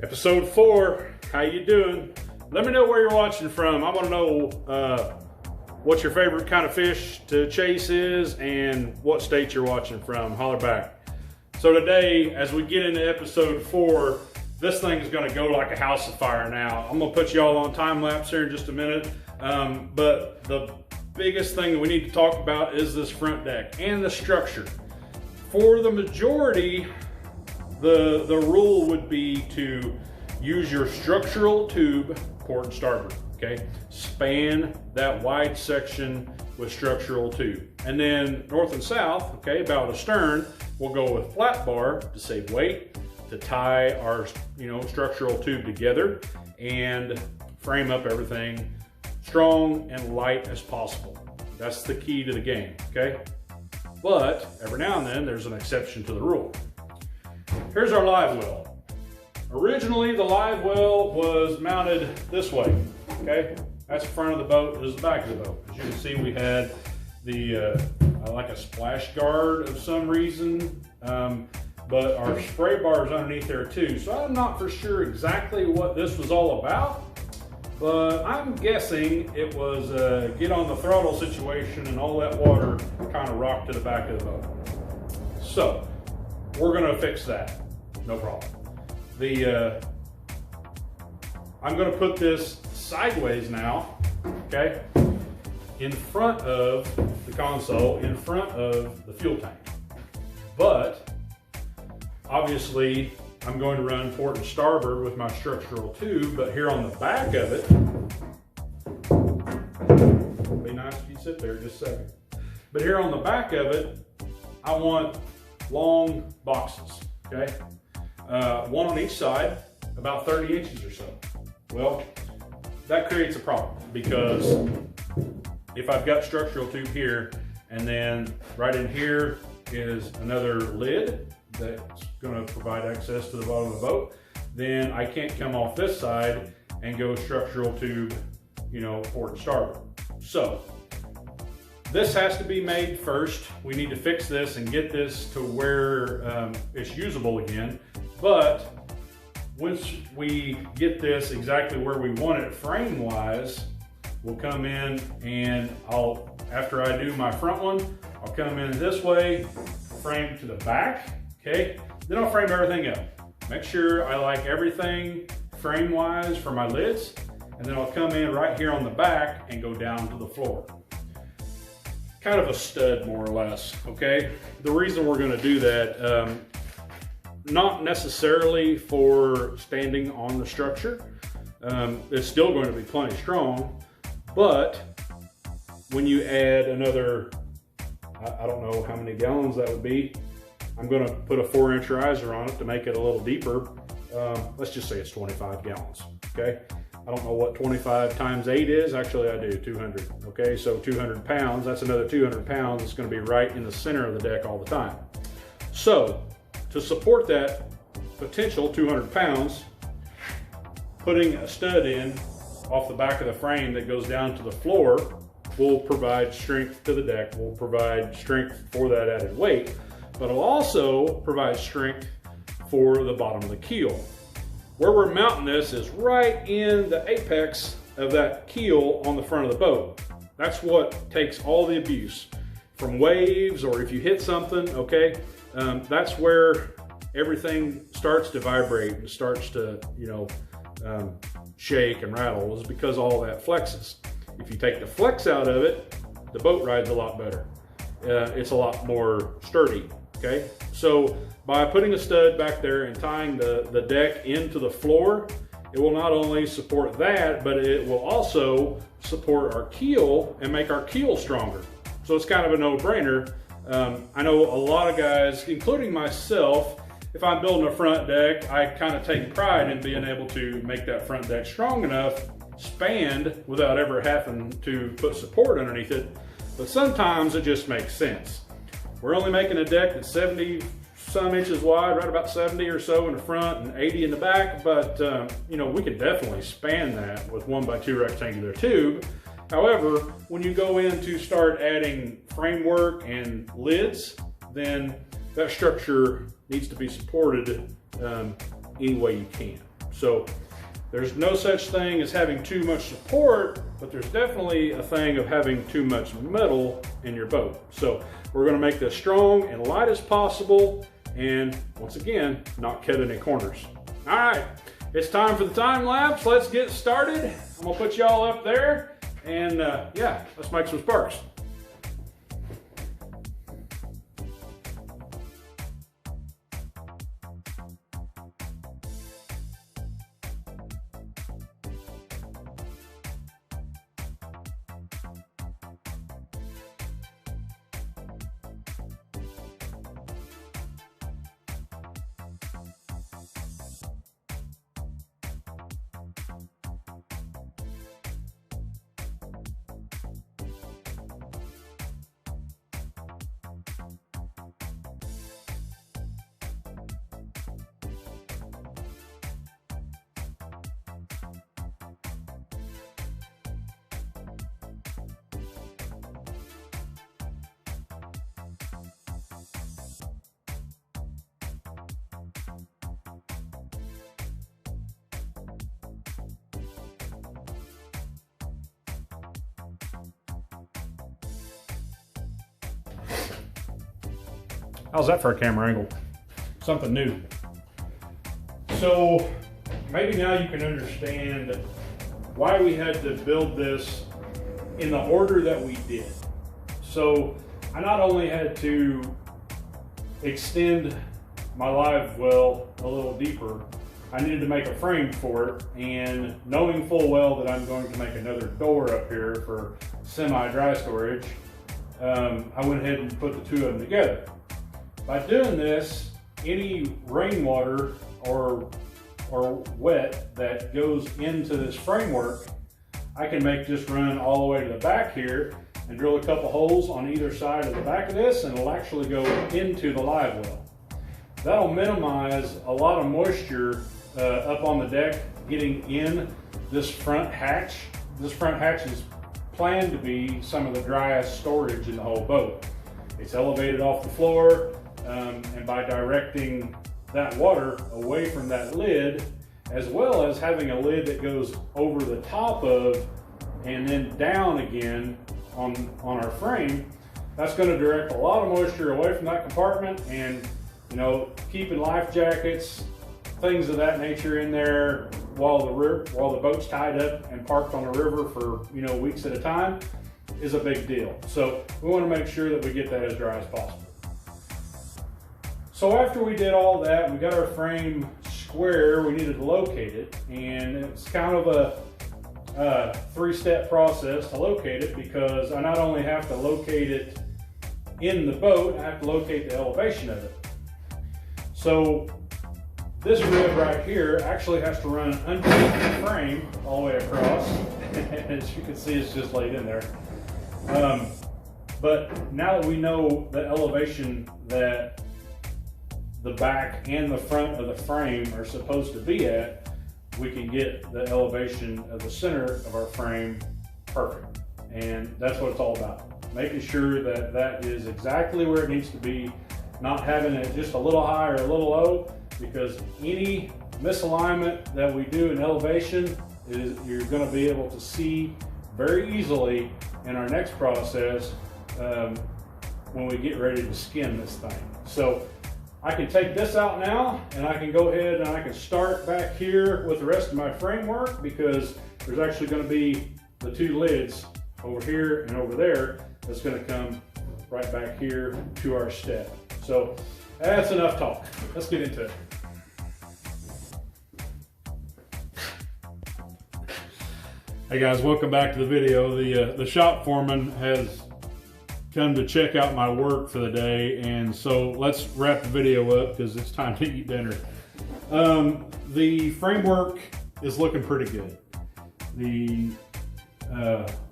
Episode 4, how you doing? Let me know where you're watching from. I want to know what your favorite kind of fish to chase is and what state you're watching from. Holler back. So today, as we get into episode 4, this thing is going to go like a house of fire now. I'm going to put you all on time lapse here in just a minute. But the biggest thing that we need to talk about is this front deck and the structure. For the majority, the rule would be to use your structural tube port and starboard, okay? Span that wide section with structural tube. And then north and south, okay, about astern, we'll go with flat bar to save weight, to tie our, structural tube together and frame up everything strong and light as possible. That's the key to the game, okay? But every now and then there's an exception to the rule. Here's our live well. Originally, the live well was mounted this way, okay? That's the front of the boat, this is the back of the boat. As you can see, we had the, like a splash guard of some reason, but our spray bar is underneath there too. So I'm not for sure exactly what this was all about, but I'm guessing it was a get on the throttle situation and all that water kind of rocked to the back of the boat. So we're gonna fix that, no problem. I'm gonna put this sideways now, okay? In front of the console, in front of the fuel tank. But obviously I'm going to run port and starboard with my structural tube, but here on the back of it, it'll be nice if you sit there just a second. But here on the back of it, I want long boxes, okay? One on each side, about 30 inches or so. Well, that creates a problem because if I've got structural tube here and then right in here is another lid that's going to provide access to the bottom of the boat, then I can't come off this side and go structural tube, port and starboard. So this has to be made first. We need to fix this and get this to where it's usable again. But once we get this exactly where we want it frame wise, we'll come in and after I do my front one, I'll come in this way, frame to the back, okay? Then I'll frame everything up. Make sure I like everything frame wise for my lids, and then I'll come in right here on the back and go down to the floor. Kind of a stud, more or less, okay? The reason we're gonna do that, not necessarily for standing on the structure. It's still going to be plenty strong, but when you add another, I don't know how many gallons that would be. I'm gonna put a 4-inch riser on it to make it a little deeper. Let's just say it's 25 gallons, okay? I don't know what 25 times 8 is. Actually, I do, 200, okay? So 200 pounds, that's another 200 pounds. It's gonna be right in the center of the deck all the time. So to support that potential 200 pounds, putting a stud in off the back of the frame that goes down to the floor will provide strength to the deck, will provide strength for that added weight, but it'll also provide strength for the bottom of the keel. Where we're mounting this is right in the apex of that keel on the front of the boat. That's what takes all the abuse from waves, or if you hit something, okay? That's where everything starts to vibrate and starts to, shake and rattle, is because all that flexes. If you take the flex out of it, the boat rides a lot better. It's a lot more sturdy, okay? So by putting a stud back there and tying the deck into the floor, it will not only support that, but it will also support our keel and make our keel stronger. So it's kind of a no-brainer. I know a lot of guys, including myself, if I'm building a front deck, I kind of take pride in being able to make that front deck strong enough, spanned, without ever having to put support underneath it. But sometimes it just makes sense. We're only making a deck that's 70 some inches wide, right about 70 or so in the front and 80 in the back, but we could definitely span that with 1x2 rectangular tube. However, when you go in to start adding framework and lids, then that structure needs to be supported any way you can. So there's no such thing as having too much support, but there's definitely a thing of having too much metal in your boat. So we're going to make this strong and light as possible, and once again, not cut any corners. All right, it's time for the time lapse. Let's get started. I'm gonna put y'all up there, and yeah, let's make some sparks. How's that for a camera angle? Something new. So maybe now you can understand why we had to build this in the order that we did. So I not only had to extend my live well a little deeper, I needed to make a frame for it, and knowing full well that I'm going to make another door up here for semi-dry storage, I went ahead and put the two of them together. By doing this, any rainwater or wet that goes into this framework, I can make just run all the way to the back here and drill a couple holes on either side of the back of this, and it'll actually go into the live well. That'll minimize a lot of moisture up on the deck getting in this front hatch. This front hatch is planned to be some of the driest storage in the whole boat. It's elevated off the floor. And by directing that water away from that lid, as well as having a lid that goes over the top of and then down again on our frame, that's going to direct a lot of moisture away from that compartment, and keeping life jackets, things of that nature in there while the boat's tied up and parked on the river for weeks at a time is a big deal. So we want to make sure that we get that as dry as possible. So after we did all that, we got our frame square, we needed to locate it, and it's kind of a three-step process to locate it, because I not only have to locate it in the boat, I have to locate the elevation of it. So this rib right here actually has to run underneath the frame all the way across. As you can see, it's just laid in there. But now that we know the elevation that the back and the front of the frame are supposed to be at, we can get the elevation of the center of our frame perfect. And that's what it's all about. Making sure that that is exactly where it needs to be, not having it just a little high or a little low, because any misalignment that we do in elevation you're going to be able to see very easily in our next process when we get ready to skin this thing. So I can take this out now, and I can go ahead and I can start back here with the rest of my framework, because there's actually going to be the two lids over here and over there that's going to come right back here to our step. So that's enough talk. Let's get into it. Hey guys, welcome back to the video. The shop foreman has come to check out my work for the day, and so let's wrap the video up because it's time to eat dinner. The framework is looking pretty good. The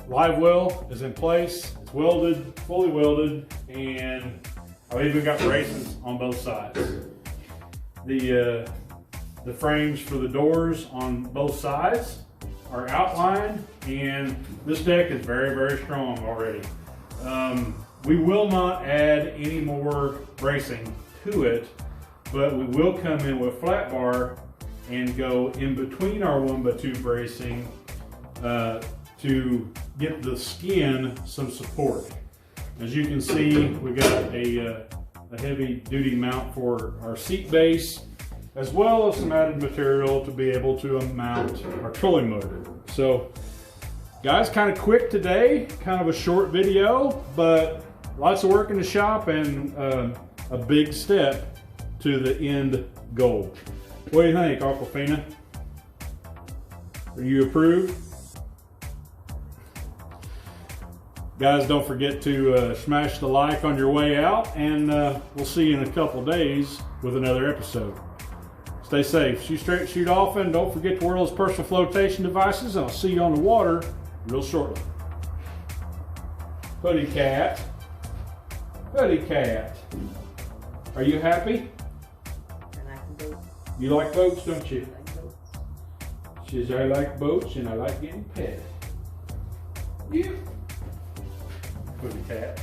live well is in place. It's welded, fully welded, and I've even got braces on both sides. The frames for the doors on both sides are outlined, and this deck is very, very strong already. We will not add any more bracing to it, but we will come in with flat bar and go in between our 1x2 bracing to get the skin some support. As you can see, we got a heavy duty mount for our seat base, as well as some added material to be able to mount our trolling motor. So guys, kind of quick today, kind of a short video, but lots of work in the shop and a big step to the end goal. What do you think, Aquafina? Are you approved? Guys, don't forget to smash the like on your way out, and we'll see you in a couple days with another episode. Stay safe, shoot straight, shoot often. Don't forget to wear those personal flotation devices, and I'll see you on the water real shortly. Hoodie cat. Hoodie cat. Are you happy? I like boats. You like boats, don't you? I like boats. She says, I like boats and I like getting pet. Yeah. Hoodie cat.